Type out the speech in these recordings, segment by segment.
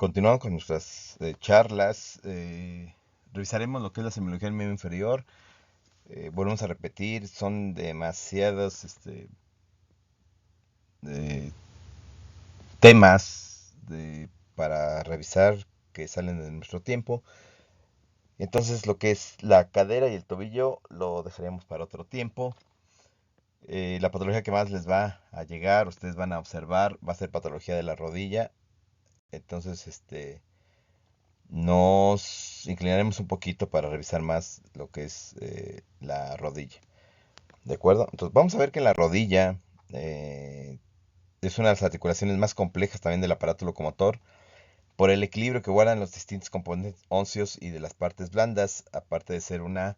Continuando con nuestras charlas, revisaremos lo que es la semiología del medio inferior. Volvemos a repetir, son demasiados eh, temas para revisar que salen de nuestro tiempo. Entonces, lo que es la cadera y el tobillo lo dejaremos para otro tiempo. La patología que más les va a llegar, ustedes van a observar, va a ser patología de la rodilla. Entonces, nos inclinaremos un poquito para revisar más lo que es la rodilla. ¿De acuerdo? Entonces vamos a ver que en la rodilla eh, es una de las articulaciones más complejas también del aparato locomotor por el equilibrio que guardan los distintos componentes óseos y de las partes blandas, aparte de ser una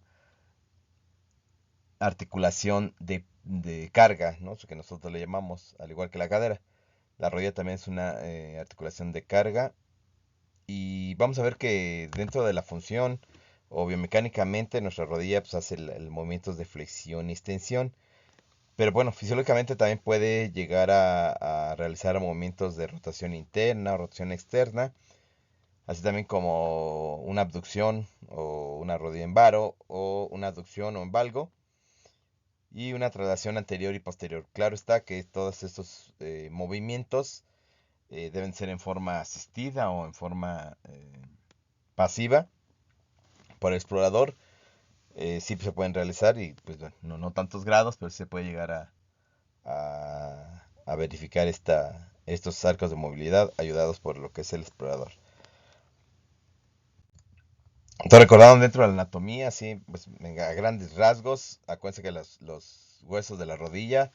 articulación de carga, ¿no? Eso que nosotros le llamamos, al igual que la cadera. La rodilla también es una articulación de carga y vamos a ver que dentro de la función o biomecánicamente nuestra rodilla pues, hace el movimientos de flexión y extensión. Pero bueno, fisiológicamente también puede llegar a realizar movimientos de rotación interna o rotación externa, así también como una abducción o una rodilla en varo o una abducción o en valgo y una traslación anterior y posterior. Claro está que todos estos movimientos deben ser en forma asistida o en forma pasiva por el explorador. Sí se pueden realizar y pues bueno, no tantos grados, pero sí se puede llegar a verificar estos arcos de movilidad ayudados por lo que es el explorador. Entonces, recordando dentro de la anatomía, sí, pues venga, a grandes rasgos, acuérdense que los huesos de la rodilla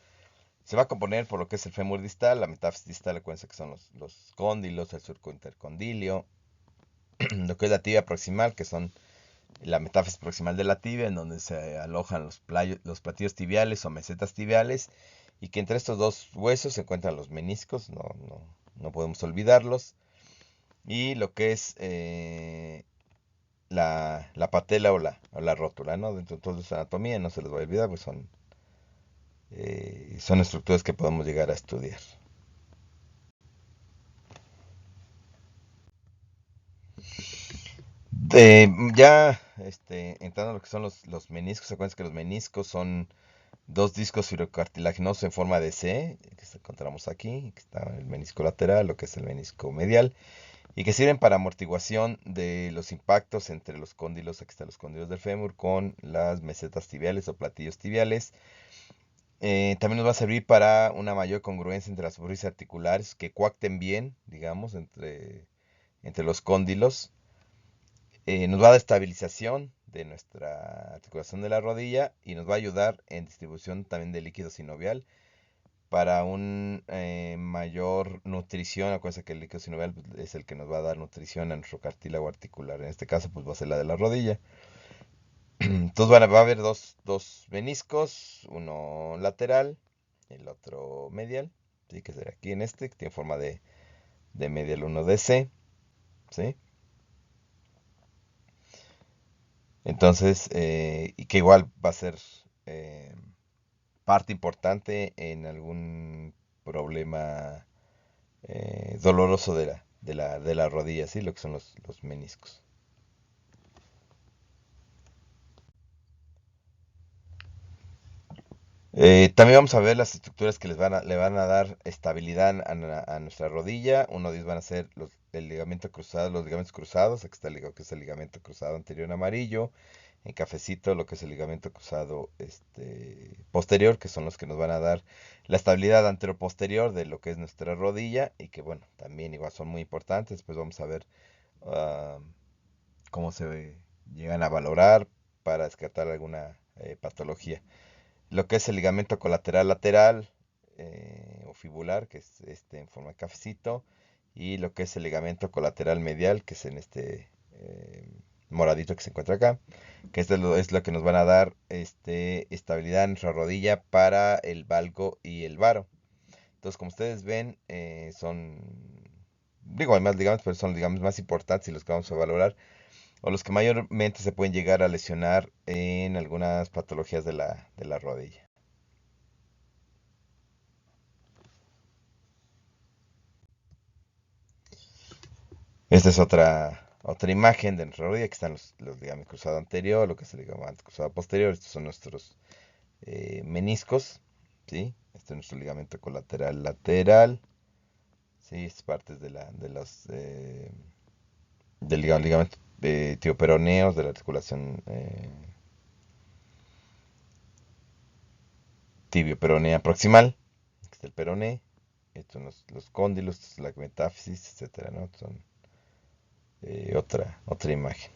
se va a componer por lo que es el fémur distal, la metáfisis distal, acuérdense que son los cóndilos, el surco intercondilio, lo que es la tibia proximal, que son la metáfisis proximal de la tibia, en donde se alojan los platillos tibiales o mesetas tibiales, y que entre estos dos huesos se encuentran los meniscos, no podemos olvidarlos, y lo que es la patela o la rótula, ¿no? Dentro de toda esta anatomía, no se les va a olvidar, pues son estructuras que podemos llegar a estudiar. Ya entrando a lo que son los meniscos, acuérdense que los meniscos son dos discos fibrocartilaginosos en forma de C, que encontramos aquí, que está el menisco lateral, lo que es el menisco medial, y que sirven para amortiguación de los impactos entre los cóndilos, aquí están los cóndilos del fémur, con las mesetas tibiales o platillos tibiales. También nos va a servir para una mayor congruencia entre las superficies articulares, que coacten bien, digamos, entre los cóndilos. Nos va a dar estabilización de nuestra articulación de la rodilla y nos va a ayudar en distribución también de líquido sinovial para un mayor nutrición. Acuérdense que el líquido sinovial pues, es el que nos va a dar nutrición a nuestro cartílago articular. En este caso, pues va a ser la de la rodilla. Entonces va a haber dos meniscos, uno lateral, el otro medial, ¿sí? Que será aquí en que tiene forma de medial 1 de C, ¿sí? Entonces, y que igual va a ser eh, parte importante en algún problema doloroso de la rodilla, ¿sí? Lo que son los meniscos. También vamos a ver las estructuras que le van a dar estabilidad a nuestra rodilla. Uno de ellos van a ser el ligamento cruzado, los ligamentos cruzados. Aquí está que es el ligamento cruzado anterior en amarillo. En cafecito, lo que es el ligamento cruzado posterior, que son los que nos van a dar la estabilidad anteroposterior de lo que es nuestra rodilla. Y que, bueno, también igual son muy importantes. Después vamos a ver ah, cómo se llegan a valorar para descartar alguna patología. Lo que es el ligamento colateral lateral o fibular, que es en forma de cafecito, y lo que es el ligamento colateral medial, que es en moradito que se encuentra acá, que es lo que nos van a dar estabilidad en nuestra rodilla para el valgo y el varo. Entonces, como ustedes ven, digo, hay más ligamentos, pero son los ligamentos más importantes y los que vamos a valorar o los que mayormente se pueden llegar a lesionar en algunas patologías de la rodilla. Esta es otra imagen de nuestra rodilla, que están los ligamentos cruzado anterior, lo que es el ligamento cruzado posterior. Estos son nuestros meniscos, ¿sí? Este es nuestro ligamento colateral lateral, ¿sí? Estas partes del ligamento tibioperoneos, de la articulación tibioperonea proximal, que es el peroné. Estos son los cóndilos, la metáfisis, etcétera, ¿no? Son otra imagen.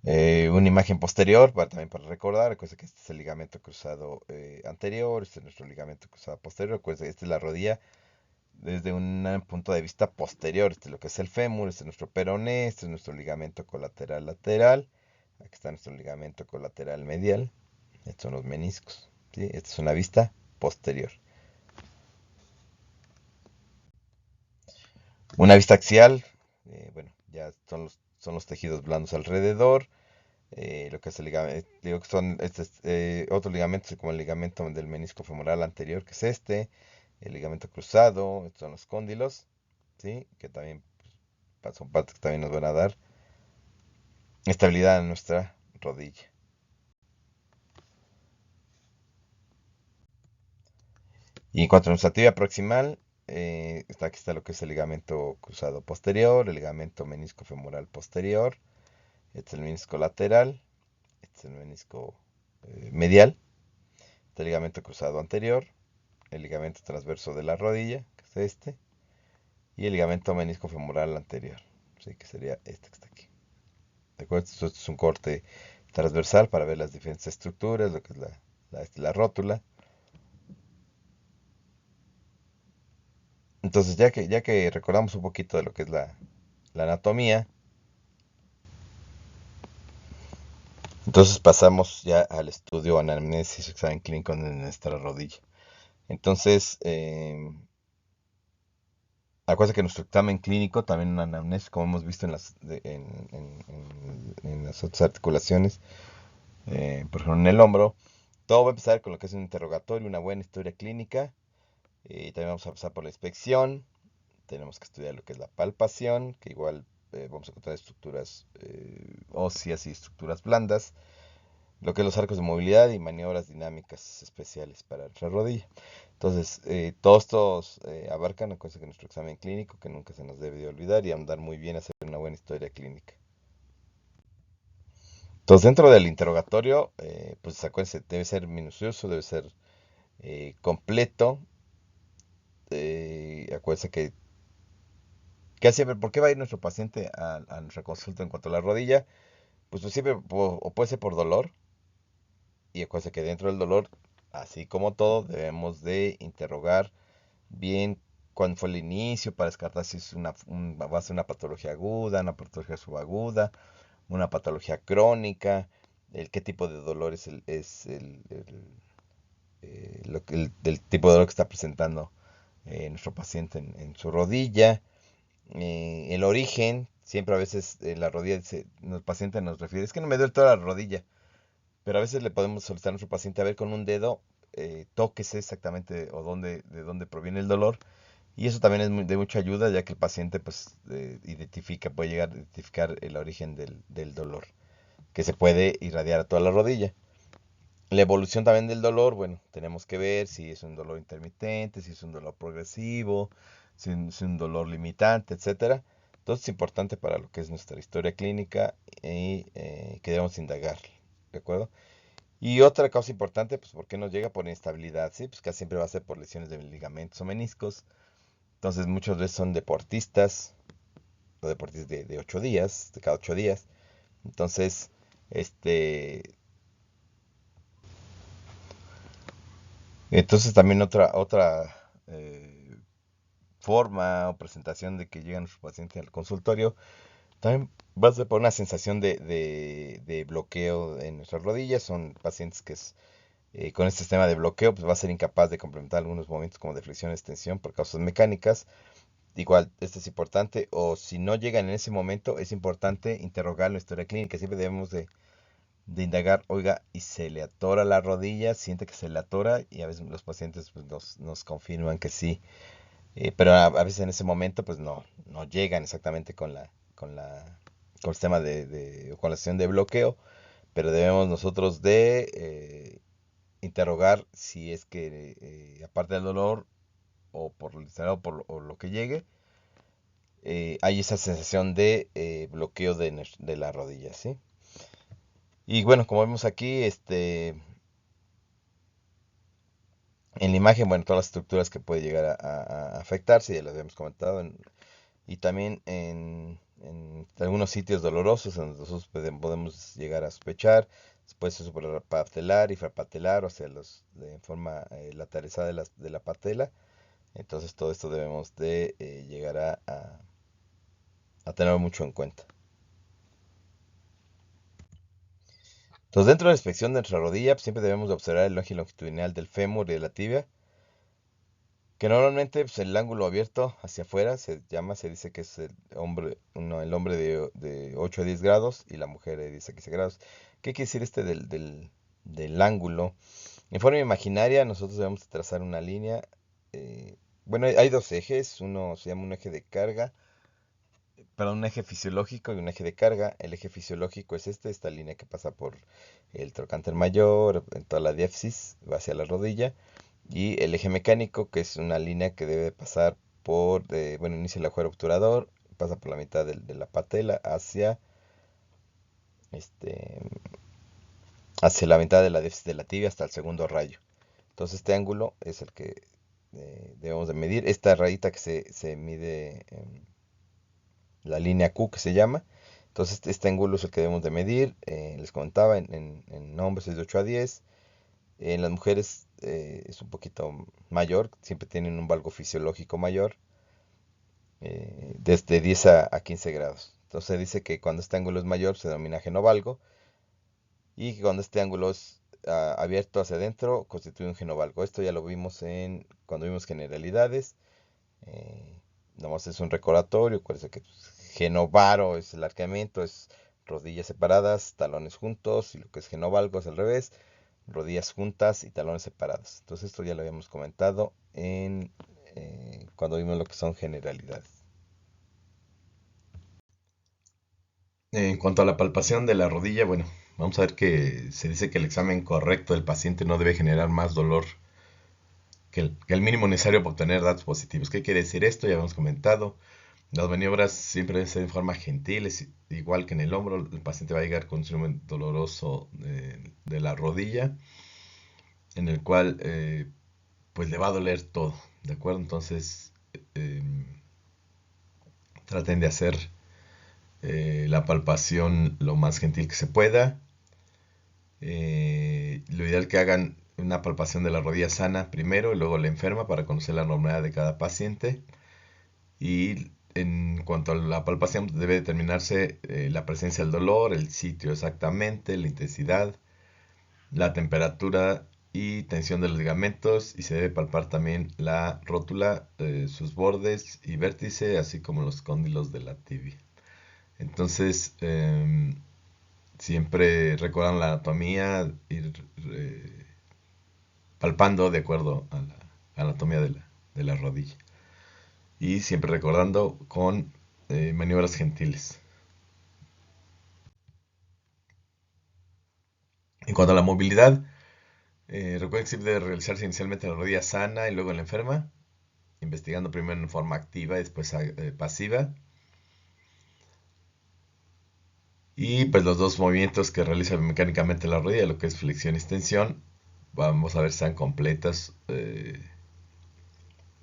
Una imagen posterior, también para recordar, recuerda que este es el ligamento cruzado anterior, este es nuestro ligamento cruzado posterior, recuerda que esta es la rodilla desde un punto de vista posterior, este es lo que es el fémur, este es nuestro peroné, este es nuestro ligamento colateral lateral, aquí está nuestro ligamento colateral medial, estos son los meniscos, ¿sí? Esta es una vista posterior. Una vista axial, bueno, ya son los tejidos blandos alrededor. Lo que es el ligamento, digo que son otros ligamentos como el ligamento del menisco femoral anterior, que es el ligamento cruzado, estos son los cóndilos, ¿sí? Que también son partes que también nos van a dar estabilidad en nuestra rodilla. Y en cuanto a nuestra tibia proximal, aquí está lo que es el ligamento cruzado posterior, el ligamento menisco femoral posterior, este es el menisco lateral, este es el menisco medial, este ligamento cruzado anterior, el ligamento transverso de la rodilla, que es este, y el ligamento menisco femoral anterior, ¿sí? Que sería este que está aquí. ¿De acuerdo? Esto es un corte transversal para ver las diferentes estructuras, lo que es la rótula. Entonces, ya que recordamos un poquito de lo que es la anatomía, entonces pasamos ya al estudio anamnesis, examen clínico de nuestra rodilla. Entonces, acuérdense que nuestro examen clínico, también una anamnesis, como hemos visto en las otras articulaciones, por ejemplo en el hombro, todo va a empezar con lo que es un interrogatorio, una buena historia clínica, y también vamos a pasar por la inspección, tenemos que estudiar lo que es la palpación, que igual vamos a encontrar estructuras óseas y estructuras blandas, lo que es los arcos de movilidad y maniobras dinámicas especiales para nuestra rodilla. Entonces, todos estos abarcan, acuérdense que nuestro examen clínico, que nunca se nos debe de olvidar, y andar muy bien hacer una buena historia clínica. Entonces, dentro del interrogatorio, pues acuérdense, debe ser minucioso, debe ser completo. Acuérdense que siempre, ¿por qué va a ir nuestro paciente a nuestra consulta en cuanto a la rodilla? Pues siempre, o puede ser por dolor, y acuérdense que dentro del dolor, así como todo, debemos de interrogar bien cuándo fue el inicio para descartar si es va a ser una patología aguda, una patología subaguda, una patología crónica, qué tipo de dolor el tipo de dolor que está presentando nuestro paciente en su rodilla, el origen, siempre a veces la rodilla, el paciente nos refiere, es que no me duele toda la rodilla, pero a veces le podemos solicitar a nuestro paciente a ver con un dedo, tóquese exactamente de dónde proviene el dolor. Y eso también es de mucha ayuda, ya que el paciente pues puede llegar a identificar el origen del dolor, que se puede irradiar a toda la rodilla. La evolución también del dolor, bueno, tenemos que ver si es un dolor intermitente, si es un dolor progresivo, si es un dolor limitante, etcétera. Entonces es importante para lo que es nuestra historia clínica y que debemos indagar, ¿de acuerdo? Y otra cosa importante, pues, ¿por qué nos llega? Por inestabilidad, ¿sí? Pues casi siempre va a ser por lesiones de ligamentos o meniscos. Entonces muchas veces son deportistas, o deportistas de 8 días, de cada 8 días. Entonces, este, entonces también otra forma o presentación de que llegan los pacientes al consultorio, también va a ser por una sensación de bloqueo en nuestras rodillas. Son pacientes que con este sistema de bloqueo pues va a ser incapaz de complementar algunos movimientos como de flexión y extensión por causas mecánicas. Igual, esto es importante, o si no llegan en ese momento, es importante interrogar la historia clínica. Siempre debemos de indagar, oiga, y se le atora la rodilla, siente que se le atora, y a veces los pacientes pues, nos confirman que sí, Pero a veces en ese momento pues no llegan exactamente con la, con el sistema o con la sesión de bloqueo, pero debemos nosotros de interrogar si es que aparte del dolor o por el sangrado o lo que llegue, hay esa sensación de bloqueo de la rodilla, ¿sí? Y bueno, como vemos aquí, en la imagen, bueno, todas las estructuras que puede llegar a afectarse, ya las habíamos comentado, y también en algunos sitios dolorosos en donde nosotros podemos llegar a sospechar, puede ser suprapatelar, infrapatelar, o sea, en forma lateralizada de la patela. Entonces todo esto debemos de llegar a tener mucho en cuenta. Entonces dentro de la inspección de nuestra rodilla, pues, siempre debemos de observar el eje longitudinal del fémur y de la tibia, que normalmente pues, el ángulo abierto hacia afuera se dice que es el hombre de 8 a 10 grados y la mujer de 10 a 15 grados. ¿Qué quiere decir del ángulo? En forma imaginaria nosotros debemos trazar una línea. Bueno, hay dos ejes, uno se llama un eje de carga, perdón, un eje fisiológico y un eje de carga. El eje fisiológico es esta línea que pasa por el trocánter mayor, en toda la diáfisis, va hacia la rodilla. Y el eje mecánico, que es una línea que debe pasar bueno, inicia el agujero obturador, pasa por la mitad de la patela este, hacia la mitad de de la tibia hasta el segundo rayo. Entonces este ángulo es el que debemos de medir. Esta rayita que se mide, la línea Q que se llama. Entonces este ángulo es el que debemos de medir. Les comentaba, en hombres es de 8 a 10. En las mujeres es un poquito mayor, siempre tienen un valgo fisiológico mayor, desde 10 a 15 grados. Entonces dice que cuando este ángulo es mayor se denomina genovalgo y que cuando este ángulo es abierto hacia adentro constituye un genovalgo. Esto ya lo vimos cuando vimos generalidades. Eh, Nomás es un recordatorio. Acuérdense que genovaro es el arqueamiento, es rodillas separadas, talones juntos, y lo que es genovalgo es al revés, rodillas juntas y talones separados. Entonces esto ya lo habíamos comentado cuando vimos lo que son generalidades. En cuanto a la palpación de la rodilla, bueno, vamos a ver que se dice que el examen correcto del paciente no debe generar más dolor que el mínimo necesario para obtener datos positivos. ¿Qué quiere decir esto? Ya habíamos comentado. Las maniobras siempre deben ser de forma gentil, es igual que en el hombro. El paciente va a llegar con un síndrome doloroso de la rodilla, en el cual pues le va a doler todo, ¿de acuerdo? Entonces eh, traten de hacer la palpación lo más gentil que se pueda. Lo ideal que hagan una palpación de la rodilla sana primero y luego la enferma para conocer la normalidad de cada paciente. Y en cuanto a la palpación, debe determinarse la presencia del dolor, el sitio exactamente, la intensidad, la temperatura y tensión de los ligamentos, y se debe palpar también la rótula, sus bordes y vértice, así como los cóndilos de la tibia. Entonces, siempre recuerdan la anatomía, ir palpando de acuerdo a la anatomía de la rodilla. Y siempre recordando con maniobras gentiles. En cuanto a la movilidad, recuerden que siempre debe realizarse inicialmente en la rodilla sana y luego en la enferma, investigando primero en forma activa y después pasiva. Y pues los dos movimientos que realiza mecánicamente la rodilla, lo que es flexión y extensión, vamos a ver si están completas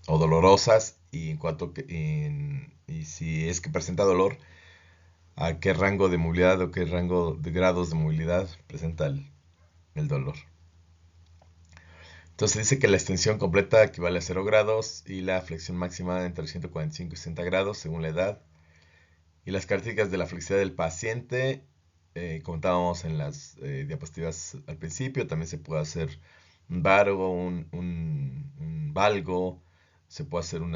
o dolorosas, y en cuanto y si es que presenta dolor, a qué rango de movilidad o qué rango de grados de movilidad presenta el dolor. Entonces dice que la extensión completa equivale a 0 grados y la flexión máxima entre 145 y 60 grados según la edad. Y las características de la flexibilidad del paciente, comentábamos en las diapositivas al principio, también se puede hacer un vargo, un valgo, se puede hacer un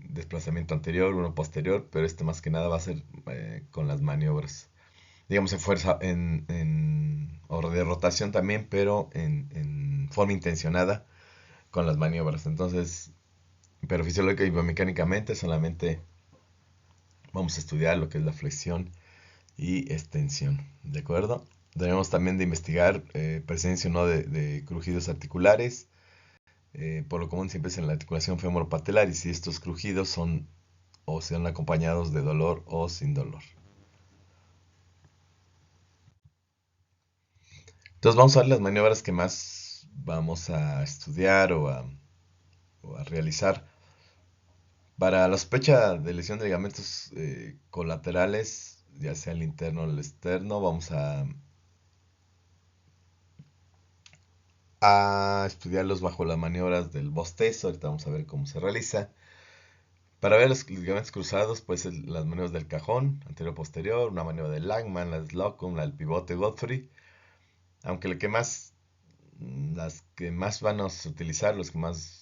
desplazamiento anterior, uno posterior, pero más que nada va a ser con las maniobras. Digamos en fuerza, o de rotación también, pero en forma intencionada con las maniobras. Entonces, pero fisiológica y biomecánicamente solamente vamos a estudiar lo que es la flexión y extensión, ¿de acuerdo? Debemos también de investigar presencia o no de crujidos articulares. Por lo común siempre es en la articulación femoropatelar y si estos crujidos son o sean acompañados de dolor o sin dolor. Entonces vamos a ver las maniobras que más vamos a estudiar o a realizar. Para la sospecha de lesión de ligamentos colaterales, ya sea el interno o el externo, vamos a estudiarlos bajo las maniobras del bostezo. Ahorita vamos a ver cómo se realiza. Para ver los ligamentos cruzados, pues las maniobras del cajón, anterior-posterior, una maniobra del Langman, la del Slocum, la del pivote Godfrey. Aunque las que más van a utilizar, los que más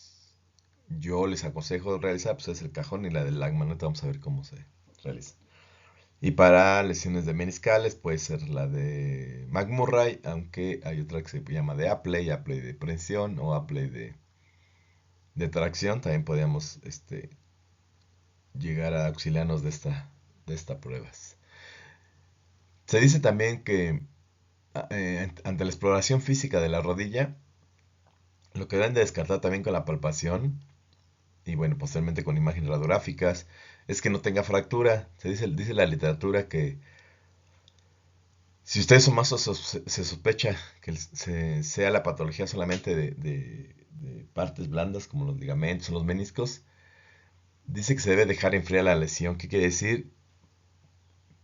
yo les aconsejo realizar, pues es el cajón y la del Langman. Ahorita vamos a ver cómo se realiza. Y para lesiones de meniscales puede ser la de McMurray, aunque hay otra que se llama de Apley, Apley de presión o Apley de tracción. También podríamos llegar a auxiliarnos de esta pruebas. Se dice también que ante la exploración física de la rodilla, lo que deben de descartar también con la palpación y bueno, posteriormente con imágenes radiográficas, es que no tenga fractura. Dice la literatura que si ustedes son más se sospecha que sea la patología solamente de partes blandas como los ligamentos o los meniscos, dice que se debe dejar enfriar la lesión. ¿Qué quiere decir?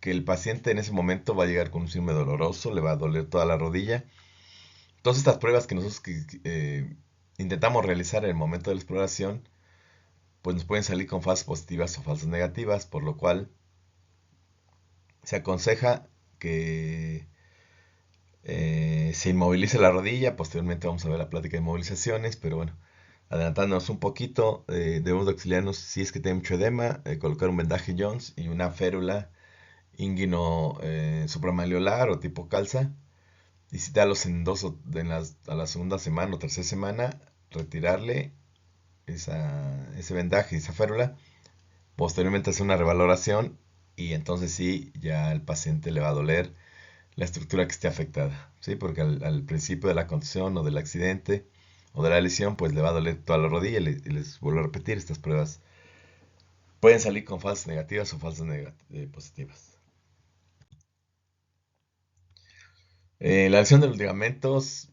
Que el paciente en ese momento va a llegar con un síndrome doloroso, le va a doler toda la rodilla. Todas estas pruebas que nosotros intentamos realizar en el momento de la exploración, pues nos pueden salir con falsas positivas o falsas negativas, por lo cual se aconseja que se inmovilice la rodilla. Posteriormente vamos a ver la plática de inmovilizaciones, pero bueno, adelantándonos un poquito, debemos de auxiliarnos si es que tiene mucho edema, colocar un vendaje Jones y una férula inguino supramalleolar o tipo calza. Visitarlos a la segunda semana o tercera semana, retirarle ese vendaje y esa férula, posteriormente hacer una revaloración y entonces sí, ya al paciente le va a doler la estructura que esté afectada, ¿sí? Porque al principio de la contusión o del accidente o de la lesión, pues le va a doler toda la rodilla y les vuelvo a repetir, estas pruebas pueden salir con falsas negativas o falsas positivas. La lesión de los ligamentos,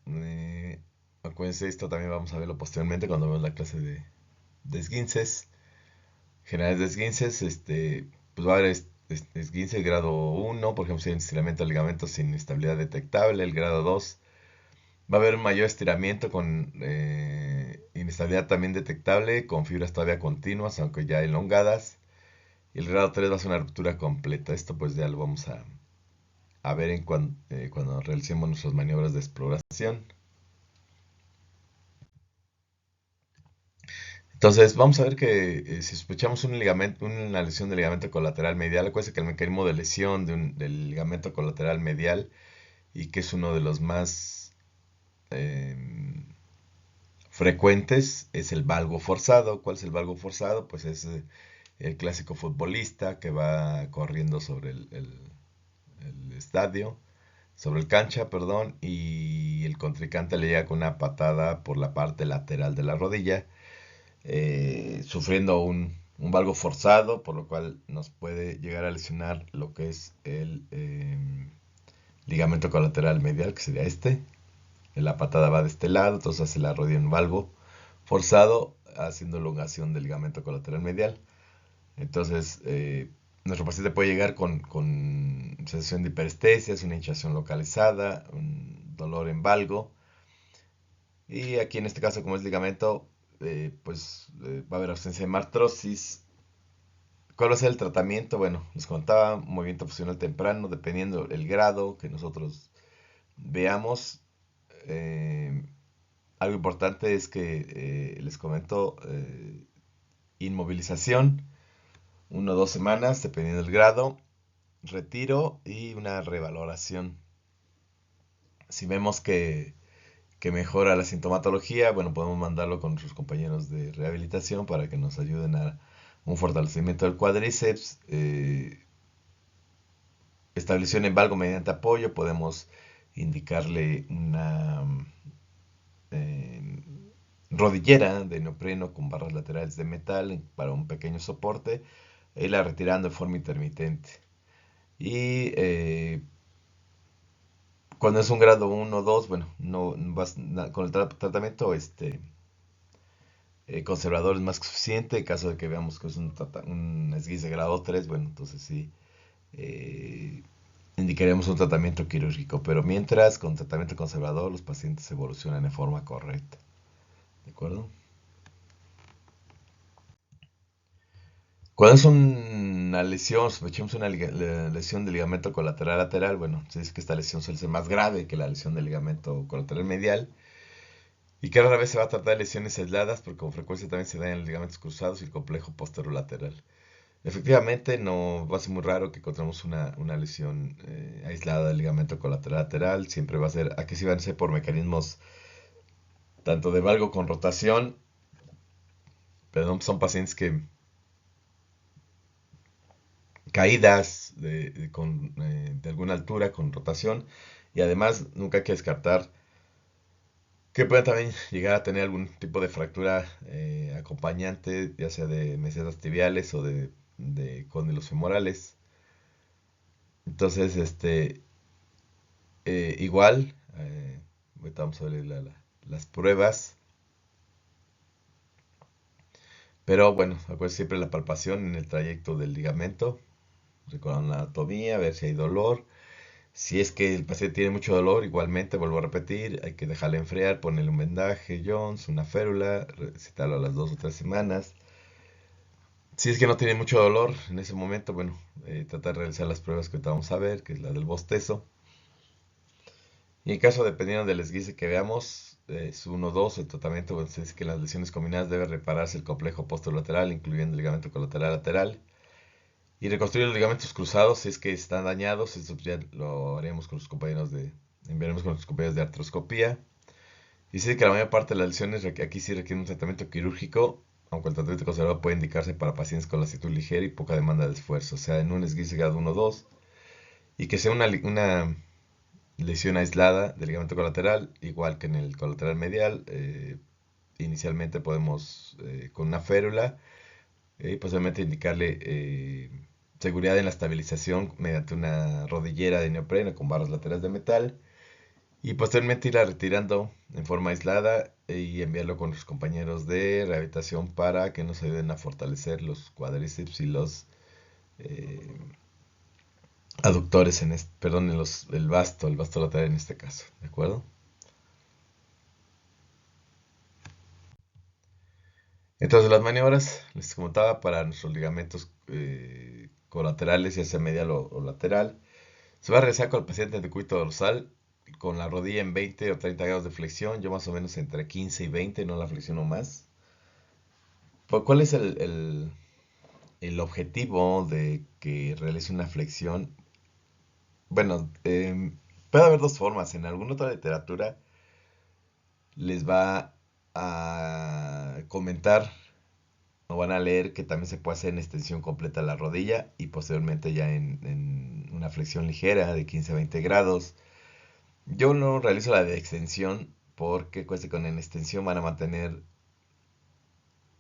acuérdense, esto también vamos a verlo posteriormente cuando vemos la clase de esguinces, generales de esguinces, pues va a haber esguince grado 1, por ejemplo, si hay un estiramiento del ligamento sin inestabilidad detectable. El grado 2 va a haber un mayor estiramiento con inestabilidad también detectable, con fibras todavía continuas, aunque ya elongadas. Y el grado 3 va a ser una ruptura completa. Esto pues ya lo vamos a ver cuando realicemos nuestras maniobras de exploración. Entonces, vamos a ver que si sospechamos una lesión del ligamento colateral medial, acuérdense que el mecanismo de lesión del ligamento colateral medial, y que es uno de los más frecuentes, es el valgo forzado. ¿Cuál es el valgo forzado? Pues es el clásico futbolista que va corriendo sobre el estadio, sobre el cancha, perdón, y el contrincante le llega con una patada por la parte lateral de la rodilla, sufriendo un valgo forzado, por lo cual nos puede llegar a lesionar lo que es el ligamento colateral medial, que sería este. La patada va de este lado, entonces hace la rodilla un valgo forzado, haciendo elongación del ligamento colateral medial. Entonces, nuestro paciente puede llegar con sensación de hiperestesia, una hinchazón localizada, un dolor en valgo. Y aquí en este caso, como es ligamento, pues va a haber ausencia de martrosis. ¿Cuál va a ser el tratamiento? Bueno, les contaba, movimiento funcional temprano, dependiendo el grado que nosotros veamos. Eh, Algo importante es que les comento inmovilización, 1 o 2 semanas, dependiendo del grado, retiro y una revaloración. Si vemos que que mejora la sintomatología, bueno, podemos mandarlo con nuestros compañeros de rehabilitación para que nos ayuden a un fortalecimiento del cuádriceps, estableción en valgo mediante apoyo, podemos indicarle una eh, rodillera de neopreno con barras laterales de metal para un pequeño soporte, e irla retirando de forma intermitente. Y cuando es un grado 1 o 2, bueno, no vas con el tratamiento conservador es más que suficiente. En caso de que veamos que es un esguince de grado 3, bueno, entonces sí, eh, indicaríamos un tratamiento quirúrgico. Pero mientras, con tratamiento conservador, los pacientes evolucionan de forma correcta. ¿De acuerdo? Cuando es una lesión, sospechamos una lesión de ligamento colateral lateral, bueno, se dice que esta lesión suele ser más grave que la lesión del ligamento colateral medial y que rara vez se va a tratar de lesiones aisladas porque con frecuencia también se dañan los ligamentos cruzados y el complejo posterolateral. Efectivamente, no va a ser muy raro que encontremos una lesión aislada del ligamento colateral lateral, siempre va a ser, aquí sí van a ser por mecanismos tanto de valgo con rotación, pero son pacientes que caídas de alguna altura con rotación y además nunca hay que descartar que pueda también llegar a tener algún tipo de fractura acompañante, ya sea de mesetas tibiales o de cóndilos femorales. Entonces, igual, ahorita vamos a ver las pruebas, pero bueno, acuérdense siempre la palpación en el trayecto del ligamento, recordar la anatomía, ver si hay dolor. Si es que el paciente tiene mucho dolor, igualmente, vuelvo a repetir, hay que dejarle enfriar, ponerle un vendaje, Jones, una férula, recitarlo a las 2 o 3 semanas. Si es que no tiene mucho dolor en ese momento, bueno, tratar de realizar las pruebas que ahorita vamos a ver, que es la del bostezo. Y en caso, dependiendo del esguince que veamos, es 1 o 2, el tratamiento, bueno, se dice que en las lesiones combinadas debe repararse el complejo posterolateral, incluyendo el ligamento colateral lateral. Y reconstruir los ligamentos cruzados si es que están dañados, eso ya lo haremos con los compañeros enviaremos con los compañeros de artroscopía. Y sí que la mayor parte de las lesiones aquí sí requieren un tratamiento quirúrgico, aunque el tratamiento conservador puede indicarse para pacientes con lasitud ligera y poca demanda de esfuerzo, o sea, en un esguince grado 1 o 2, y que sea una lesión aislada del ligamento colateral, igual que en el colateral medial. Inicialmente podemos, con una férula, posiblemente indicarle seguridad en la estabilización mediante una rodillera de neopreno con barras laterales de metal y posteriormente irla retirando en forma aislada y enviarlo con los compañeros de rehabilitación para que nos ayuden a fortalecer los cuádriceps y los eh, aductores perdón, el vasto lateral en este caso, ¿de acuerdo? Entonces las maniobras, les comentaba, para nuestros ligamentos colaterales, ya sea medial o lateral, se va a realizar con el paciente de decúbito dorsal, con la rodilla en 20 o 30 grados de flexión, yo más o menos entre 15 y 20, no la flexiono más. ¿Cuál es el objetivo de que realice una flexión? Bueno, puede haber dos formas. En alguna otra literatura les va a comentar o van a leer que también se puede hacer en extensión completa de la rodilla y posteriormente ya en una flexión ligera de 15 a 20 grados. Yo no realizo la de extensión porque con en extensión van a mantener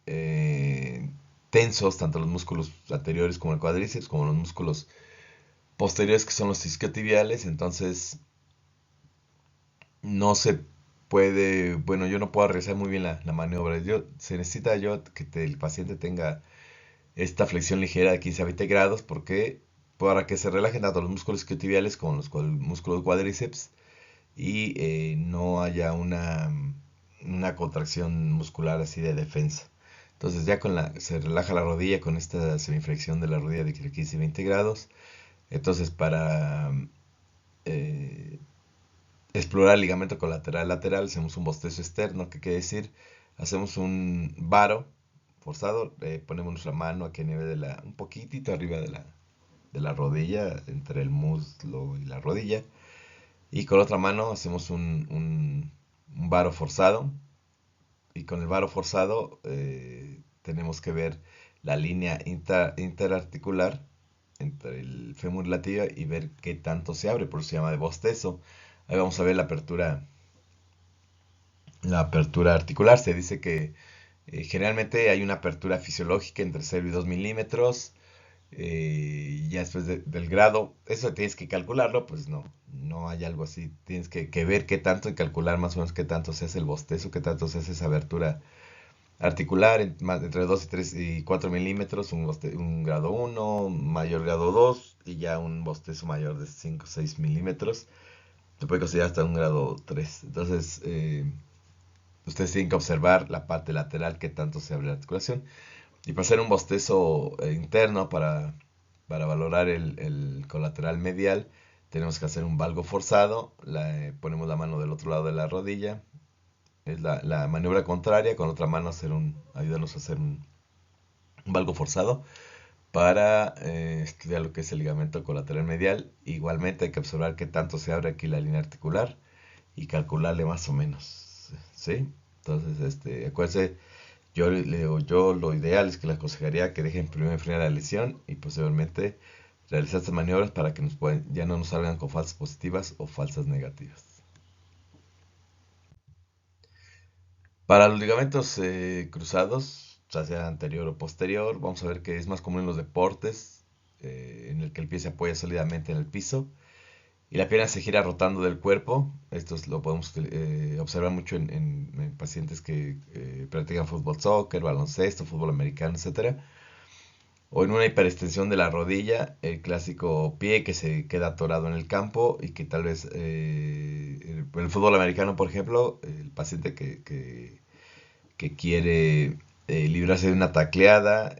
eh, tensos tanto los músculos anteriores como el cuádriceps, como los músculos posteriores que son los isquiotibiales. Entonces no se puede, bueno, yo no puedo realizar muy bien la maniobra. Se necesita que el paciente tenga esta flexión ligera de 15 a 20 grados porque para que se relajen tanto los músculos isquiotibiales como los músculos cuádriceps y no haya una contracción muscular así de defensa. Entonces ya se relaja la rodilla con esta semiflexión de la rodilla de 15 y 20 grados. Entonces para eh, explorar el ligamento colateral lateral hacemos un bostezo externo, que quiere decir, hacemos un varo forzado, ponemos nuestra mano aquí a nivel un poquitito arriba de la rodilla, entre el muslo y la rodilla, y con la otra mano hacemos un varo forzado, y con el varo forzado tenemos que ver la línea interarticular entre el fémur y la tibia y ver qué tanto se abre, por eso se llama de bostezo. Ahí vamos a ver la apertura articular. Se dice que generalmente hay una apertura fisiológica entre 0 y 2 milímetros. Ya después del grado, eso tienes que calcularlo, pues no hay algo así. Tienes que ver qué tanto y calcular más o menos qué tanto se hace el bostezo, qué tanto se hace esa abertura articular, entre 2 y 3 y 4 milímetros, un grado 1, mayor grado 2 y ya un bostezo mayor de 5 o 6 milímetros. Se puede considerar hasta un grado 3. Entonces, ustedes tienen que observar la parte lateral, qué tanto se abre la articulación. Y para hacer un bostezo interno, para valorar el colateral medial, tenemos que hacer un valgo forzado. Ponemos la mano del otro lado de la rodilla. Es la maniobra contraria, con otra mano ayudarnos a hacer un valgo forzado para estudiar lo que es el ligamento colateral medial. Igualmente hay que observar qué tanto se abre aquí la línea articular y calcularle más o menos. ¿Sí? Entonces, acuérdense, yo lo ideal es que les aconsejaría que dejen primero enfriar la lesión y posteriormente realizar estas maniobras para que ya no nos salgan con falsas positivas o falsas negativas. Para los ligamentos cruzados, ya sea anterior o posterior, vamos a ver que es más común en los deportes, en el que el pie se apoya sólidamente en el piso y la pierna se gira rotando del cuerpo. Esto lo podemos observar mucho en pacientes que practican fútbol, soccer, baloncesto, fútbol americano, etcétera. O en una hiperextensión de la rodilla, el clásico pie que se queda atorado en el campo y que tal vez el fútbol americano, por ejemplo, el paciente que quiere librarse de una tacleada,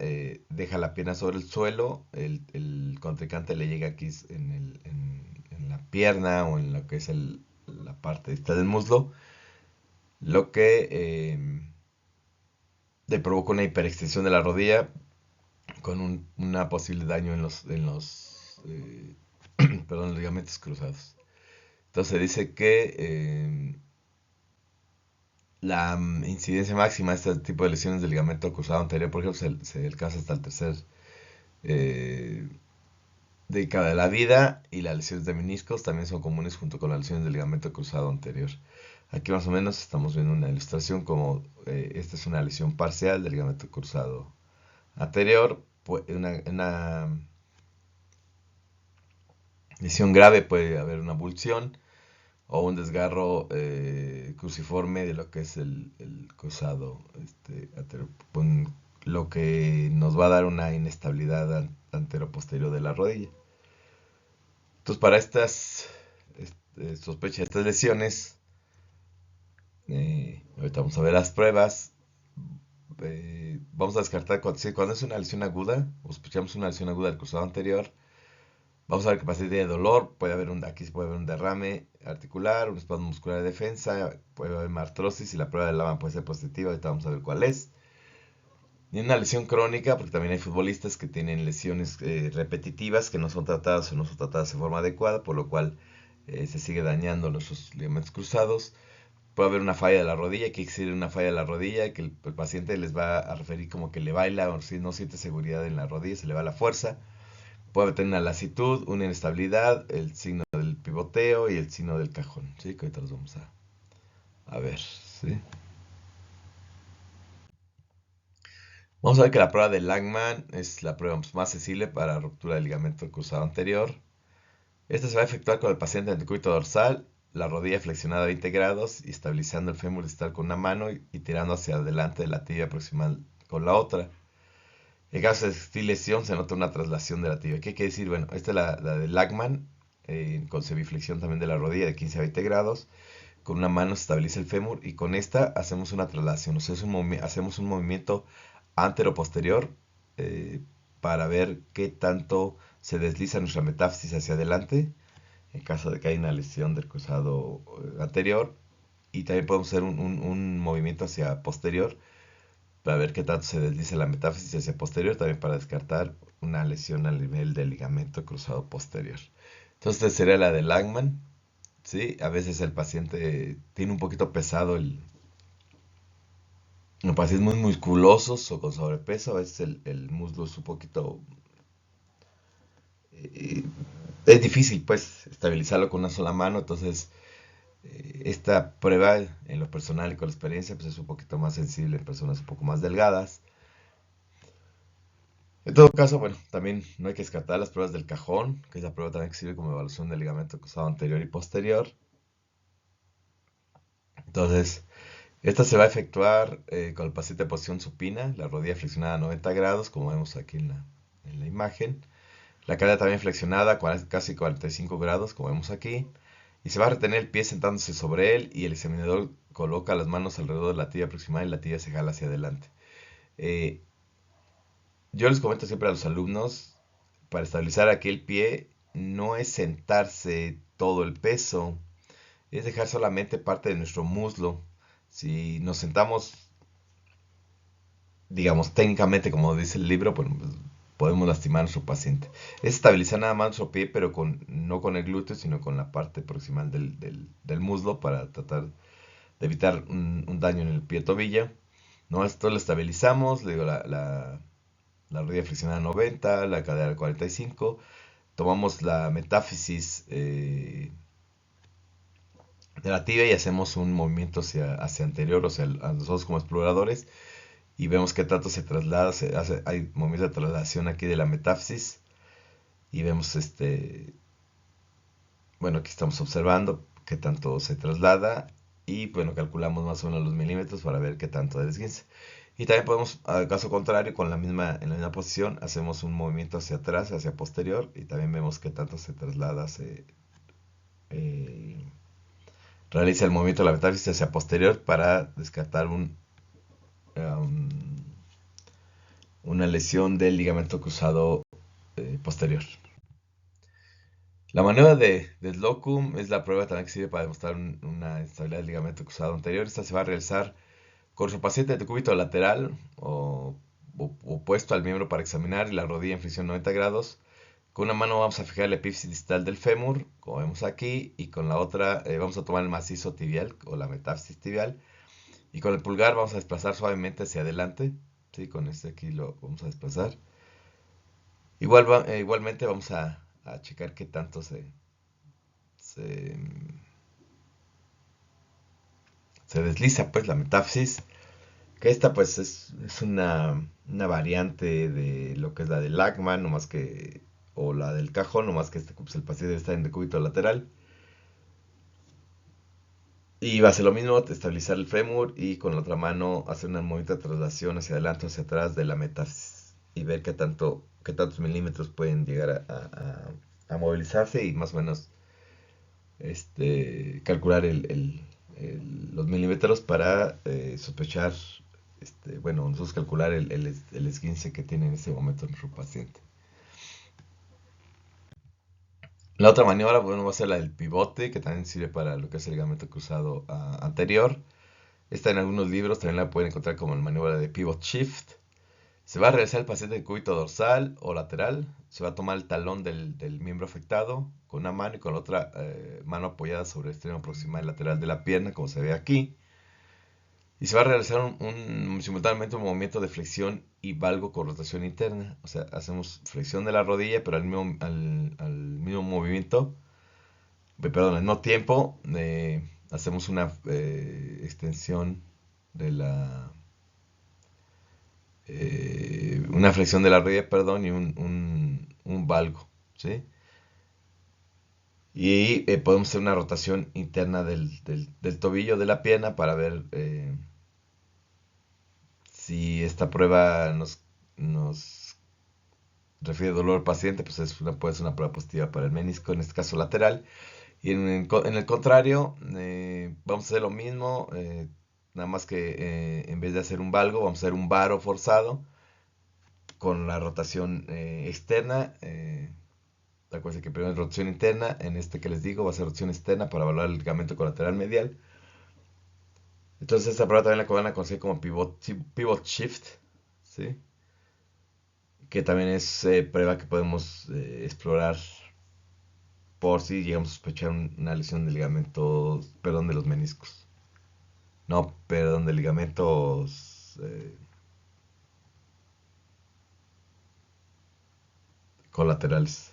deja la pierna sobre el suelo, el contrincante le llega aquí en la pierna o en lo que es la parte esta del muslo, lo que le provoca una hiperextensión de la rodilla con una posible daño perdón, los ligamentos cruzados. Entonces dice que la incidencia máxima de este tipo de lesiones del ligamento cruzado anterior, por ejemplo, se alcanza hasta el tercer eh, década de la vida, y las lesiones de meniscos también son comunes junto con las lesiones del ligamento cruzado anterior. Aquí más o menos estamos viendo una ilustración como esta es una lesión parcial del ligamento cruzado anterior. Una lesión grave puede haber una abulsión o un desgarro cruciforme de lo que es el cruzado con lo que nos va a dar una inestabilidad anteroposterior de la rodilla. Entonces, para estas sospechas, estas lesiones, ahorita vamos a ver las pruebas. Vamos a descartar cuando es una lesión aguda, o sospechamos una lesión aguda del cruzado anterior. Vamos a ver que el paciente tiene dolor, aquí puede haber un derrame articular, un espasmo muscular de defensa, puede haber una artrosis y la prueba de Laban puede ser positiva, ahorita vamos a ver cuál es. Y una lesión crónica, porque también hay futbolistas que tienen lesiones repetitivas que no son tratadas o no son tratadas de forma adecuada, por lo cual se sigue dañando los ligamentos cruzados. Puede haber una falla de la rodilla, que existe una falla de la rodilla, que el paciente les va a referir como que le baila o si no siente seguridad en la rodilla, se le va la fuerza. Puede tener una lasitud, una inestabilidad, el signo del pivoteo y el signo del cajón, ¿sí? Que ahorita los vamos a ver, ¿sí? Vamos a ver que la prueba de Langman es la prueba más sensible para ruptura del ligamento cruzado anterior. Esta se va a efectuar con el paciente en el decúbito dorsal, la rodilla flexionada a 20 grados y estabilizando el fémur distal con una mano y tirando hacia adelante de la tibia proximal con la otra. En caso de existir lesión, se nota una traslación de la tibia. ¿Qué quiere decir? Bueno, esta es la de Lachman, con semiflexión también de la rodilla de 15 a 20 grados. Con una mano se estabiliza el fémur y con esta hacemos una traslación. O sea, hacemos un movimiento antero-posterior para ver qué tanto se desliza nuestra metáfisis hacia adelante en caso de que haya una lesión del cruzado anterior. Y también podemos hacer un movimiento hacia posterior para ver qué tanto se desliza la metáfisis hacia posterior, también para descartar una lesión al nivel del ligamento cruzado posterior. Entonces, esta sería la de Langman. ¿sí? A veces el paciente tiene un poquito pesado los pacientes muy musculosos o con sobrepeso, a veces el muslo es un poquito... eh, es difícil, pues, estabilizarlo con una sola mano, entonces esta prueba, en lo personal y con la experiencia, pues es un poquito más sensible en personas un poco más delgadas. En todo caso, bueno, también no hay que descartar las pruebas del cajón, que es la prueba también que sirve como evaluación del ligamento cruzado anterior y posterior. Entonces, esta se va a efectuar con el paciente en posición supina, la rodilla flexionada a 90 grados, como vemos aquí en la imagen. La cadera también flexionada, casi 45 grados, como vemos aquí. Y se va a retener el pie sentándose sobre él y el examinador coloca las manos alrededor de la tibia proximal y la tibia se jala hacia adelante. Eh, yo les comento siempre a los alumnos, para estabilizar aquí el pie, no es sentarse todo el peso, es dejar solamente parte de nuestro muslo. Si nos sentamos, digamos, técnicamente, como dice el libro, pues podemos lastimar a nuestro paciente. Es estabilizar nada más nuestro pie, pero no con el glúteo, sino con la parte proximal del muslo para tratar de evitar un daño en el pie tobillo. ¿No? Esto lo estabilizamos, le digo, la rodilla flexionada a 90, la cadera a 45. Tomamos la metáfisis de la tibia y hacemos un movimiento hacia anterior, o sea, a nosotros como exploradores, y vemos qué tanto se traslada, hay movimiento de traslación aquí de la metáfisis, y vemos bueno, aquí estamos observando qué tanto se traslada, y bueno, calculamos más o menos los milímetros para ver qué tanto de esguince. Y también podemos, al caso contrario, en la misma posición, hacemos un movimiento hacia atrás, hacia posterior, y también vemos qué tanto se traslada, eh, realiza el movimiento de la metáfisis hacia posterior para descartar um, una lesión del ligamento cruzado posterior. La maniobra de Slocum es la prueba también que sirve para demostrar una estabilidad del ligamento cruzado anterior. Esta se va a realizar con su paciente de decúbito lateral o puesto al miembro para examinar y la rodilla en flexión 90 grados. Con una mano vamos a fijar la epífisis distal del fémur, como vemos aquí, y con la otra vamos a tomar el macizo tibial o la metáfisis tibial. Y con el pulgar vamos a desplazar suavemente hacia adelante. ¿Sí? Con este aquí lo vamos a desplazar. Igualmente vamos a checar qué tanto se, se desliza pues la metáfisis. Que esta pues es una variante de lo que es la del Lachman, no más que, o la del cajón, no más que pues, el paciente está en decúbito lateral. Y va a hacer lo mismo, estabilizar el fémur y con la otra mano hacer una movimiento de traslación hacia adelante o hacia atrás de la metáfisis y ver qué tantos milímetros pueden llegar a movilizarse y más o menos calcular los milímetros para sospechar, bueno, nosotros calcular el esguince que tiene en ese momento nuestro paciente. La otra maniobra, bueno, va a ser la del pivote, que también sirve para lo que es el ligamento cruzado anterior. Esta en algunos libros también la pueden encontrar como la maniobra de pivot shift. Se va a realizar el paciente de cúbito dorsal o lateral. Se va a tomar el talón del miembro afectado con una mano y con la otra mano apoyada sobre el extremo proximal y lateral de la pierna, como se ve aquí. Y se va a realizar simultáneamente un movimiento de flexión y valgo con rotación interna. O sea, hacemos flexión de la rodilla, pero al mismo movimiento, perdón, al mismo tiempo, hacemos una extensión de una flexión de la rodilla, perdón, y un valgo, ¿sí? Y podemos hacer una rotación interna del tobillo de la pierna para ver si esta prueba nos refiere dolor al paciente, pues puede ser una prueba positiva para el menisco, en este caso lateral. Y en el contrario, vamos a hacer lo mismo, nada más que en vez de hacer un valgo, vamos a hacer un varo forzado con la rotación externa. Acuérdense que primero es rotación interna, en este que les digo va a ser rotación externa para evaluar el ligamento colateral medial. Entonces esta prueba también la van a conocer como pivot shift, ¿sí? Que también es prueba que podemos explorar por si llegamos a sospechar una lesión de ligamentos, perdón, de los meniscos. No, perdón, de ligamentos colaterales.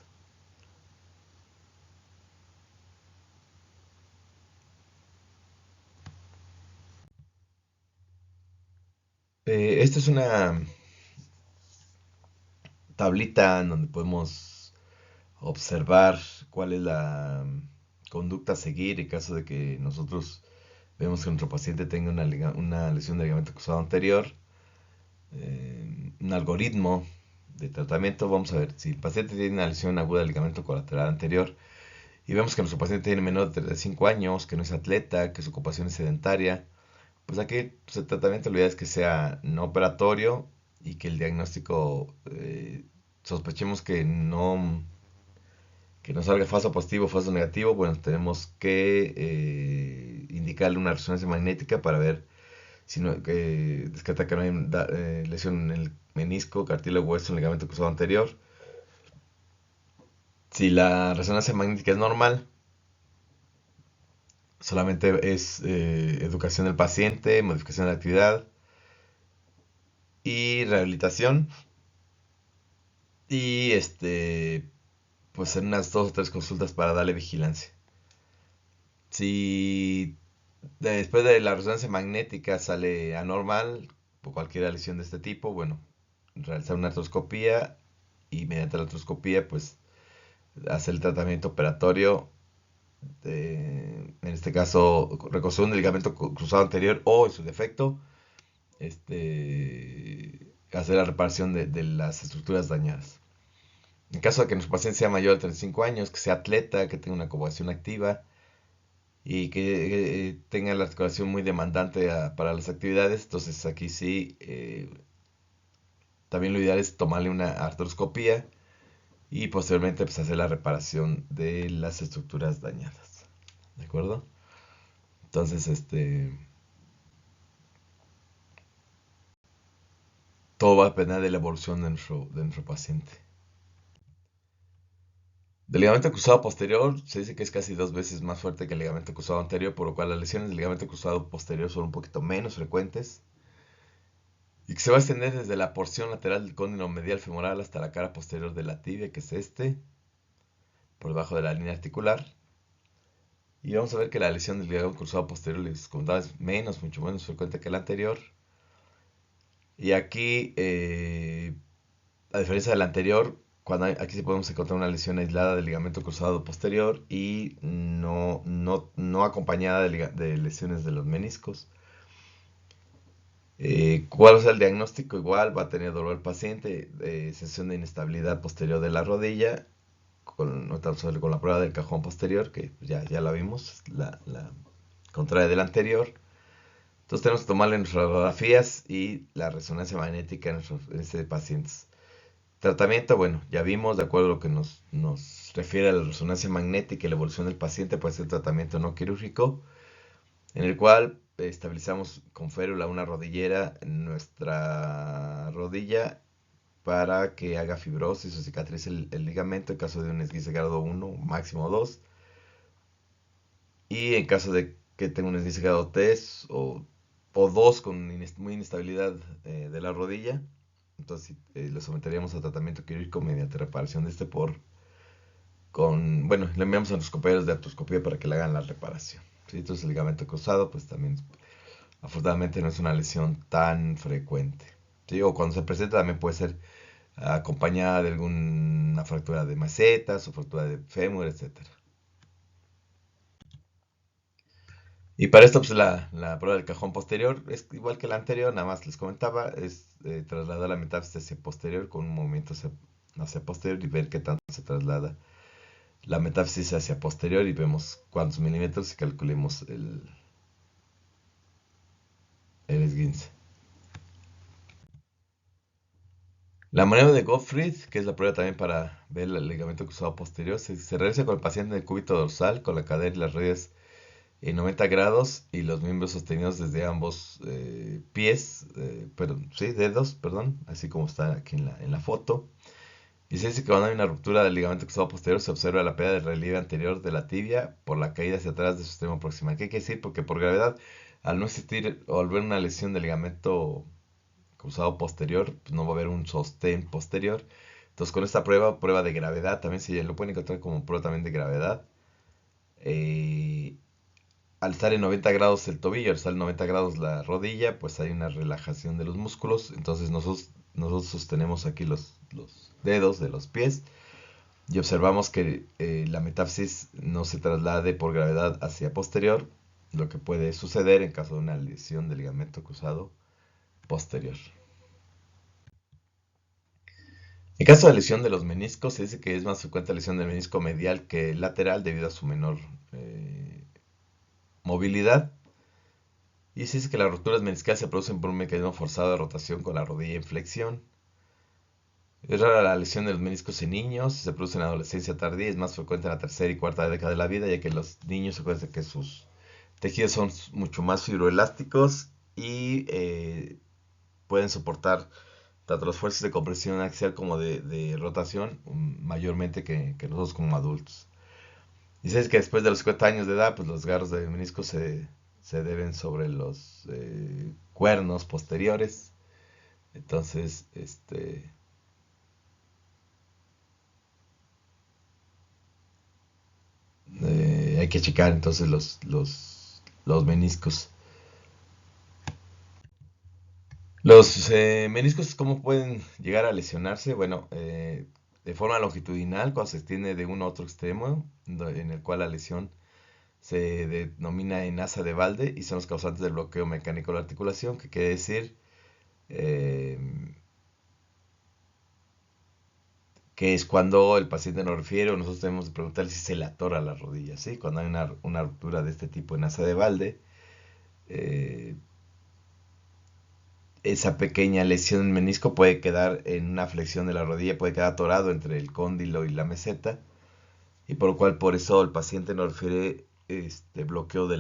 Esta es una tablita en donde podemos observar cuál es la conducta a seguir en caso de que nosotros vemos que nuestro paciente tenga una lesión de ligamento cruzado anterior. Un algoritmo de tratamiento. Vamos a ver si el paciente tiene una lesión aguda del ligamento colateral anterior y vemos que nuestro paciente tiene menor de 35 años, que no es atleta, que su ocupación es sedentaria. Pues aquí pues, el tratamiento la idea es que sea no operatorio y que el diagnóstico sospechemos que no salga falso positivo o falso negativo. Bueno, tenemos que indicarle una resonancia magnética para ver si no, descarta que no hay lesión en el menisco, cartílago, hueso, ligamento cruzado anterior. Si la resonancia magnética es normal, solamente es educación del paciente, modificación de la actividad y rehabilitación. Y pues en unas dos o tres consultas para darle vigilancia. Si después de la resonancia magnética sale anormal, por cualquier lesión de este tipo, bueno, realizar una artroscopía y mediante la artroscopía, pues hacer el tratamiento operatorio, en este caso, reconstrucción del ligamento cruzado anterior o, en su defecto, hacer la reparación de las estructuras dañadas. En caso de que nuestro paciente sea mayor de 35 años, que sea atleta, que tenga una coagulación activa y que tenga la articulación muy demandante para las actividades, entonces aquí sí, también lo ideal es tomarle una artroscopía y posteriormente pues, hacer la reparación de las estructuras dañadas. ¿De acuerdo? Entonces, todo va a depender de la evolución de nuestro paciente. Del ligamento cruzado posterior se dice que es casi 2 veces más fuerte que el ligamento cruzado anterior, por lo cual las lesiones del ligamento cruzado posterior son un poquito menos frecuentes y que se va a extender desde la porción lateral del cóndilo medial femoral hasta la cara posterior de la tibia, que es por debajo de la línea articular. Y vamos a ver que la lesión del ligamento cruzado posterior, les comentaba, es mucho menos frecuente que la anterior. Y aquí, a diferencia del anterior, aquí sí podemos encontrar una lesión aislada del ligamento cruzado posterior y no acompañada de lesiones de los meniscos. ¿Cuál es el diagnóstico? Igual va a tener dolor el paciente, sensación de inestabilidad posterior de la rodilla, con la prueba del cajón posterior, que ya la vimos, la contraria del anterior. Entonces tenemos que tomarle nuestras radiografías y la resonancia magnética en este paciente. Tratamiento, bueno, ya vimos, de acuerdo a lo que nos refiere a la resonancia magnética y la evolución del paciente, puede ser tratamiento no quirúrgico, en el cual estabilizamos con férula una rodillera en nuestra rodilla para que haga fibrosis o cicatrice el ligamento en caso de un esguince grado 1, máximo 2, y en caso de que tenga un esguince grado 3 o 2 con muy inestabilidad de la rodilla, entonces lo someteríamos a tratamiento quirúrgico mediante reparación de bueno, le enviamos a nuestros compañeros de artroscopía para que le hagan la reparación. ¿Sí? Entonces el ligamento cruzado, pues también, afortunadamente no es una lesión tan frecuente. ¿Sí? O cuando se presenta también puede ser acompañada de alguna fractura de macetas o fractura de fémur, etcétera. Y para esto, pues la prueba del cajón posterior es igual que la anterior, nada más les comentaba, es trasladar la metáfisis hacia posterior con un movimiento hacia posterior y ver qué tanto se traslada la metáfisis hacia posterior y vemos cuántos milímetros y calculemos el esguince. La maniobra de Gottfried, que es la prueba también para ver el ligamento cruzado posterior, se realiza con el paciente en el cúbito dorsal, con la cadera y las rodillas en 90 grados y los miembros sostenidos desde ambos pies, sí, dedos, perdón, así como está aquí en la foto. Y se dice que cuando hay una ruptura del ligamento cruzado posterior se observa la pérdida del relieve anterior de la tibia por la caída hacia atrás de su extremo proximal. ¿Qué quiere decir? Porque por gravedad, al no existir o al ver una lesión del ligamento cruzado posterior, pues no va a haber un sostén posterior. Entonces con esta prueba, prueba de gravedad, también se lo pueden encontrar como prueba también de gravedad. eh, Al estar en 90 grados el tobillo, al estar en 90 grados la rodilla, pues hay una relajación de los músculos. Entonces nosotros sostenemos aquí los dedos de los pies y observamos que la metáfisis no se traslade por gravedad hacia posterior, lo que puede suceder en caso de una lesión del ligamento cruzado posterior. En caso de lesión de los meniscos, se dice que es más frecuente la lesión del menisco medial que lateral debido a su menor movilidad. Y se dice que las rupturas meniscales se producen por un mecanismo forzado de rotación con la rodilla en flexión. Es rara la lesión de los meniscos en niños, se produce en la adolescencia tardía, es más frecuente en la tercera y cuarta década de la vida, ya que los niños se acuerdan que sus tejidos son mucho más fibroelásticos y pueden soportar tanto las fuerzas de compresión axial como de rotación mayormente que nosotros como adultos. Y sabes que después de los 50 años de edad, pues los garros de menisco se deben sobre los cuernos posteriores. Entonces, hay que checar entonces los meniscos. Los meniscos, ¿cómo pueden llegar a lesionarse? Bueno, de forma longitudinal, cuando se extiende de uno a otro extremo, en el cual la lesión se denomina en asa de Valde y son los causantes del bloqueo mecánico de la articulación, que quiere decir eh, que es cuando el paciente nos refiere o nosotros tenemos que preguntarle si se le atora la rodilla, ¿sí? Cuando hay una ruptura de este tipo en asa de Valde, eh, esa pequeña lesión en menisco puede quedar en una flexión de la rodilla, puede quedar atorado entre el cóndilo y la meseta, y por lo cual por eso el paciente nos refiere bloqueo de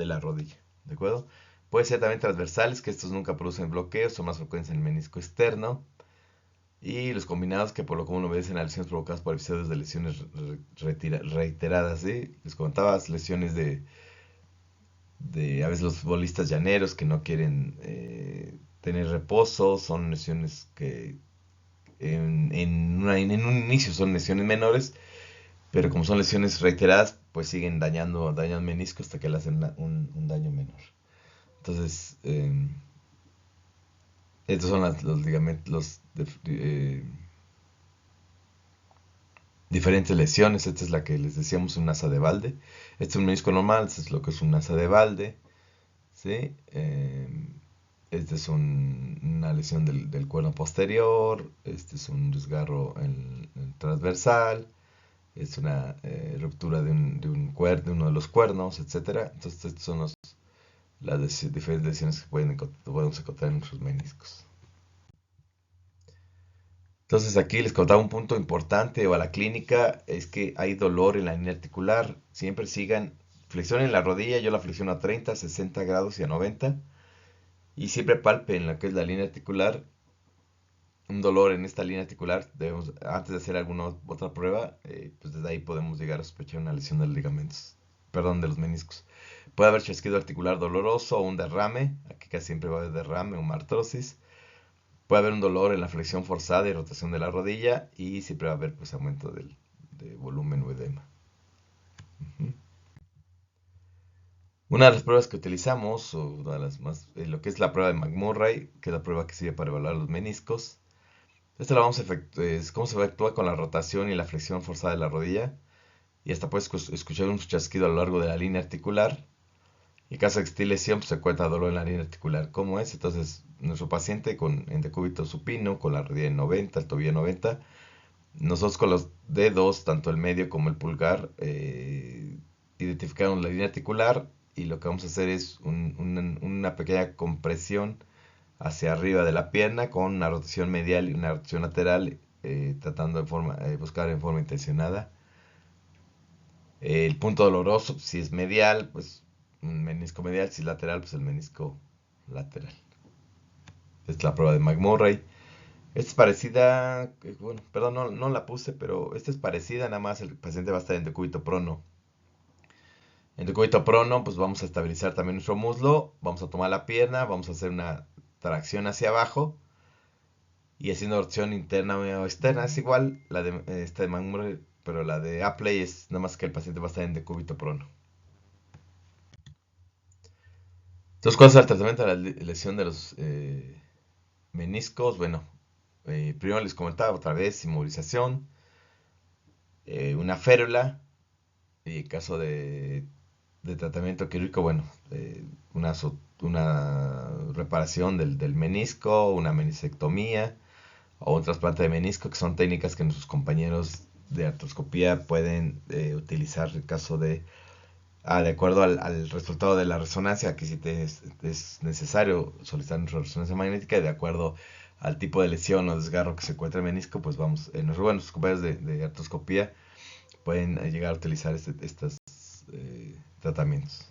la rodilla, ¿de acuerdo? Puede ser también transversales, que estos nunca producen bloqueos, son más frecuentes en el menisco externo, y los combinados que por lo común obedecen a lesiones provocadas por episodios de lesiones reiteradas, ¿sí? Les contaba lesiones de a veces los futbolistas llaneros que no quieren tener reposo, son lesiones que en un inicio son lesiones menores, pero como son lesiones reiteradas, pues siguen dañando menisco hasta que le hacen un daño menor. Entonces, estos son los ligamentos, diferentes lesiones. Esta es la que les decíamos, un asa de Valde. Este es un menisco normal, este es lo que es un asa de Valde, ¿sí? Este es una lesión del cuerno posterior, este es un desgarro en transversal, es una ruptura de uno de los cuernos, etcétera. Entonces, estas son las diferentes lesiones que podemos encontrar en nuestros meniscos. Entonces, aquí les contaba un punto importante o a la clínica, es que hay dolor en la línea articular. Siempre sigan, flexionen la rodilla, yo la flexiono a 30, 60 grados y a 90. Y siempre palpen lo que es la línea articular. Un dolor en esta línea articular, antes de hacer alguna otra prueba, pues desde ahí podemos llegar a sospechar una lesión de los ligamentos, perdón, de los meniscos. Puede haber chasquido articular doloroso o un derrame, aquí casi siempre va a haber derrame o una artrosis. Puede haber un dolor en la flexión forzada y rotación de la rodilla y siempre va a haber pues aumento de volumen o edema. Ujú. Una de las pruebas que utilizamos, o una de las más, lo que es la prueba de McMurray, que es la prueba que sirve para evaluar los meniscos. Esta la vamos a es cómo se actúa con la rotación y la flexión forzada de la rodilla. Y hasta puedes escuchar un chasquido a lo largo de la línea articular. Y en caso de que esté lesión, pues se encuentra dolor en la línea articular. ¿Cómo es? Entonces, nuestro paciente en decúbito supino, con la rodilla en 90, el tobillo en 90, nosotros con los dedos, tanto el medio como el pulgar, identificamos la línea articular y lo que vamos a hacer es una pequeña compresión hacia arriba de la pierna con una rotación medial y una rotación lateral, tratando de buscar en forma intencionada. El punto doloroso, si es medial, pues un menisco medial; si es lateral, pues el menisco lateral. Esta es la prueba de McMurray. Esta es parecida, bueno, perdón, no la puse, pero esta es parecida, nada más el paciente va a estar en decúbito prono. En decúbito prono, pues vamos a estabilizar también nuestro muslo, vamos a tomar la pierna, vamos a hacer una tracción hacia abajo y haciendo torsión interna o externa. Es igual la de esta de Manmurray, pero la de Apley es nada más que el paciente va a estar en decúbito prono. Entonces, ¿cuál es el tratamiento de la lesión de los meniscos? Bueno, primero les comentaba otra vez inmovilización, una férula, y en caso de tratamiento quirúrgico, bueno, una reparación del menisco, una meniscectomía o un trasplante de menisco, que son técnicas que nuestros compañeros de artroscopía pueden utilizar en caso de acuerdo al resultado de la resonancia, que si es necesario solicitar nuestra resonancia magnética, y de acuerdo al tipo de lesión o desgarro que se encuentra el menisco, pues vamos, nuestros compañeros de artroscopía pueden llegar a utilizar estos tratamientos.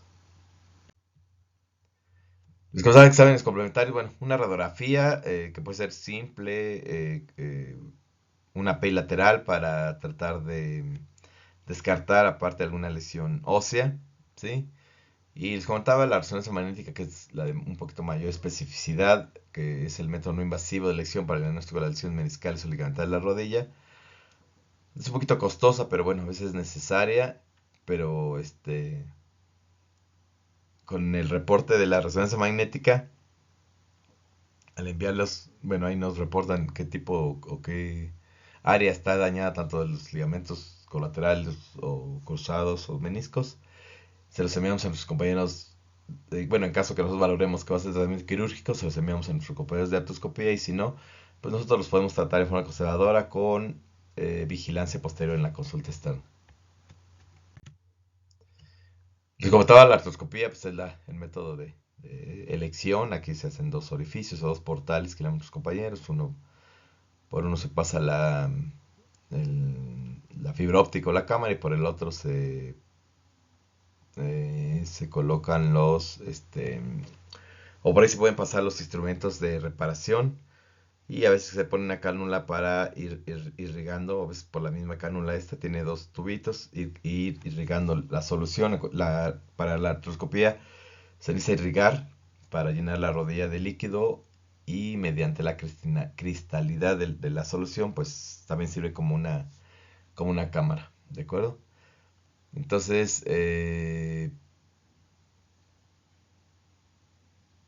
Les considero exámenes complementarios, bueno, una radiografía que puede ser simple, una PEI lateral para tratar de descartar aparte alguna lesión ósea, ¿sí? Y les comentaba la resonancia magnética, que es la de un poquito mayor especificidad, que es el método no invasivo de elección para el diagnóstico de las lesiones meniscales o ligamentarias de la rodilla. Es un poquito costosa, pero bueno, a veces es necesaria, pero con el reporte de la resonancia magnética, al enviarlos, bueno, ahí nos reportan qué tipo o qué área está dañada, tanto de los ligamentos colaterales o cruzados o meniscos. Se los enviamos a nuestros compañeros, bueno, en caso que nosotros valoremos que va a ser tratamiento quirúrgico, se los enviamos a nuestros compañeros de artroscopía, y si no, pues nosotros los podemos tratar de forma conservadora con vigilancia posterior en la consulta externa. Les comentaba la artroscopía, pues es el método de elección. Aquí se hacen dos orificios o dos portales que le dan nuestros compañeros. Por uno se pasa la fibra óptica o la cámara, y por el otro se colocan o por ahí se pueden pasar los instrumentos de reparación, y a veces se pone una cánula para ir irrigando, a veces por la misma cánula esta tiene dos tubitos, ir irrigando la solución. Para la artroscopía se dice irrigar para llenar la rodilla de líquido, y mediante la cristalidad de la solución, pues también sirve como una cámara, ¿de acuerdo? Entonces,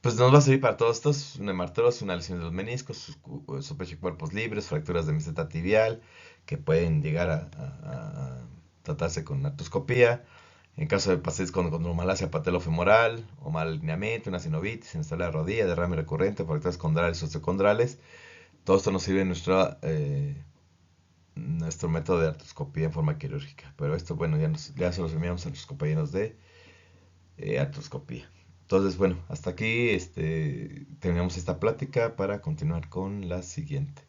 pues nos va a servir para todos estos: una hemartrosis, una lesión de los meniscos, sospecha de cuerpos libres, fracturas de meseta tibial, que pueden llegar a tratarse con artroscopía. En caso de pacientes con condromalacia patelofemoral o mal alineamiento, una sinovitis, inestabilidad de la rodilla, derrame recurrente, fracturas condrales o osteocondrales, todo esto nos sirve en nuestro método de artroscopía en forma quirúrgica. Pero esto, bueno, ya se los enviamos a nuestros compañeros de artroscopía. Entonces, bueno, hasta aquí terminamos esta plática para continuar con la siguiente.